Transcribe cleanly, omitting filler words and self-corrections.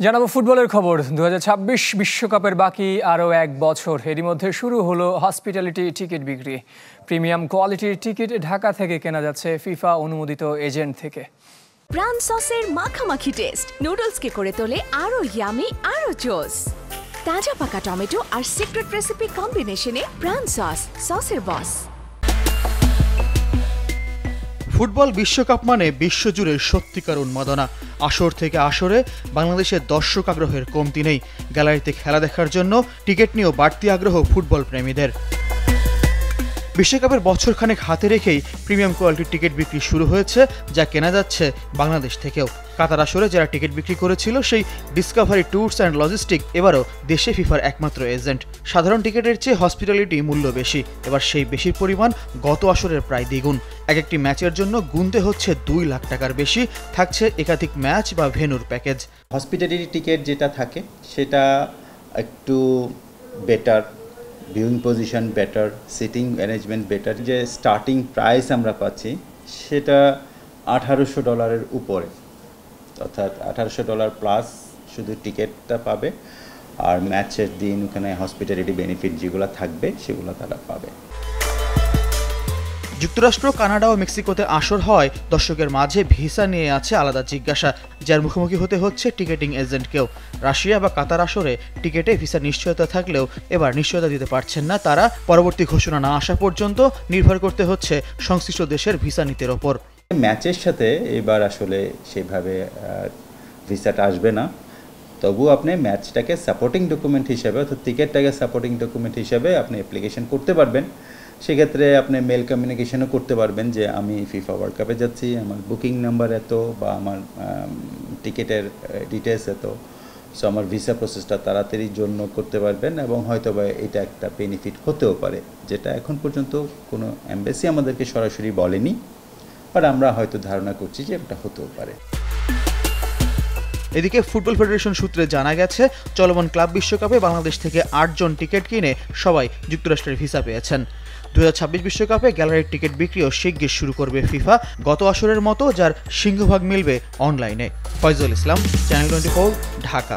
জানাবো ফুটবলের খবর। 2026 বিশ্বকাপের বাকি আরও এক বছর। এরই মধ্যে শুরু হলো হসপিটালিটি টিকিট বিক্রি। প্রিমিয়াম কোয়ালিটির টিকিট ঢাকা থেকে কেনা যাচ্ছে ফিফা অনুমোদিত এজেন্ট থেকে। প্রাণ সসের মাখামাখি টেস্ট নুডলসকে করে তোলে আরও ইয়ামি, আরও জোস। তাজা পাকা টমেটো আর সিক্রেট রেসিপি কম্বিনেশনে প্রাণ সসের বস। ফুটবল বিশ্বকাপ মানে বিশ্বজুড়ে সত্যিকার উন্মাদনা। আসর থেকে আসরে বাংলাদেশের দর্শক আগ্রহের কমতি নেই। গ্যালারিতে খেলা দেখার জন্য টিকিট নিয়েও বাড়তি আগ্রহ ফুটবল প্রেমীদের। বিশ্বকাপের বছরখানেক হাতে রেখেই প্রিমিয়াম কোয়ালিটির টিকিট বিক্রি শুরু হয়েছে, যা কেনা যাচ্ছে বাংলাদেশ থেকেও। কাতার আসরে যারা টিকিট বিক্রি করেছিল সেই ডিসকভারি ট্যুরস অ্যান্ড লজিস্টিক এবারও দেশে ফিফার একমাত্র এজেন্ট। সাধারণ টিকিটের চেয়ে হসপিটালিটি মূল্য বেশি। এবার সেই বেশির পরিমাণ গত আসরের প্রায় দ্বিগুণ। এক একটি ম্যাচের জন্য গুনতে হচ্ছে 2 লাখ টাকার বেশি। থাকছে একাধিক ম্যাচ বা ভেন্যুর প্যাকেজ। হসপিটালিটি টিকিট যেটা থাকে সেটা একটু better, viewing position better, sitting arrangement better. যে স্টার্টিং প্রাইস আমরা পাচ্ছি সেটা $1800 উপরে, অর্থাৎ $1800 প্লাস শুধু টিকিটটা পাবে, আর ম্যাচের দিন ওখানে হসপিটালিটি বেনিফিট যেগুলো থাকবে সেগুলো তারা পাবে। যুক্তরাষ্ট্র, কানাডা ও মেক্সিকোতে আসর হয় দর্শকের মাঝে ভিসা নিয়ে আছে আলাদা জিজ্ঞাসা, যার মুখোমুখি হতে হচ্ছে টিকিটিং এজেন্টকেও। রাশিয়া বা কাতার আসরে টিকিটে ভিসা নিশ্চয়তা থাকলেও এবার নিশ্চয়তা দিতে পারছেন না তারা। পরবর্তী ঘোষণা না আসা পর্যন্ত নির্ভর করতে হচ্ছে সংশ্লিষ্ট দেশের ভিসা নীতির ওপর। ম্যাচের সাথে এবার আসলে সেভাবে ভিসাটা আসবে না, তবু আপনি ম্যাচটাকে সাপোর্টিং ডকুমেন্ট হিসেবে, অর্থাৎ টিকিটটাকে সাপোর্টিং ডকুমেন্ট হিসেবে আপনি অ্যাপ্লিকেশন করতে পারবেন। সেক্ষেত্রে আপনি মেল কমিউনিকেশনও করতে পারবেন যে আমি ফিফা ওয়ার্ল্ড কাপে যাচ্ছি, আমার বুকিং নাম্বার এত বা আমার টিকিটের ডিটেলস এত। সো আমার ভিসা প্রসেসটা তাড়াতাড়ির জন্য করতে পারবেন, এবং হয়তো বা এটা একটা বেনিফিট হতেও পারে, যেটা এখন পর্যন্ত কোনো এমবাসি আমাদেরকে সরাসরি বলেনি, বাট আমরা হয়তো ধারণা করছি যে এটা হতেও পারে। এদিকে ফুটবল ফেডারেশন সূত্রে জানা গেছে, চলমান ক্লাব বিশ্বকাপে বাংলাদেশ থেকে 8 জন টিকিট কিনে সবাই যুক্তরাষ্ট্রের ভিসা পেয়েছেন। 2026 বিশ্বকাপে গ্যালারির টিকিট বিক্রিও শিগগির শুরু করবে ফিফা, গত আসরের মতো, যার সিংহভাগ মিলবে অনলাইনে। ফয়জুল ইসলাম, চ্যানেল 24, ঢাকা।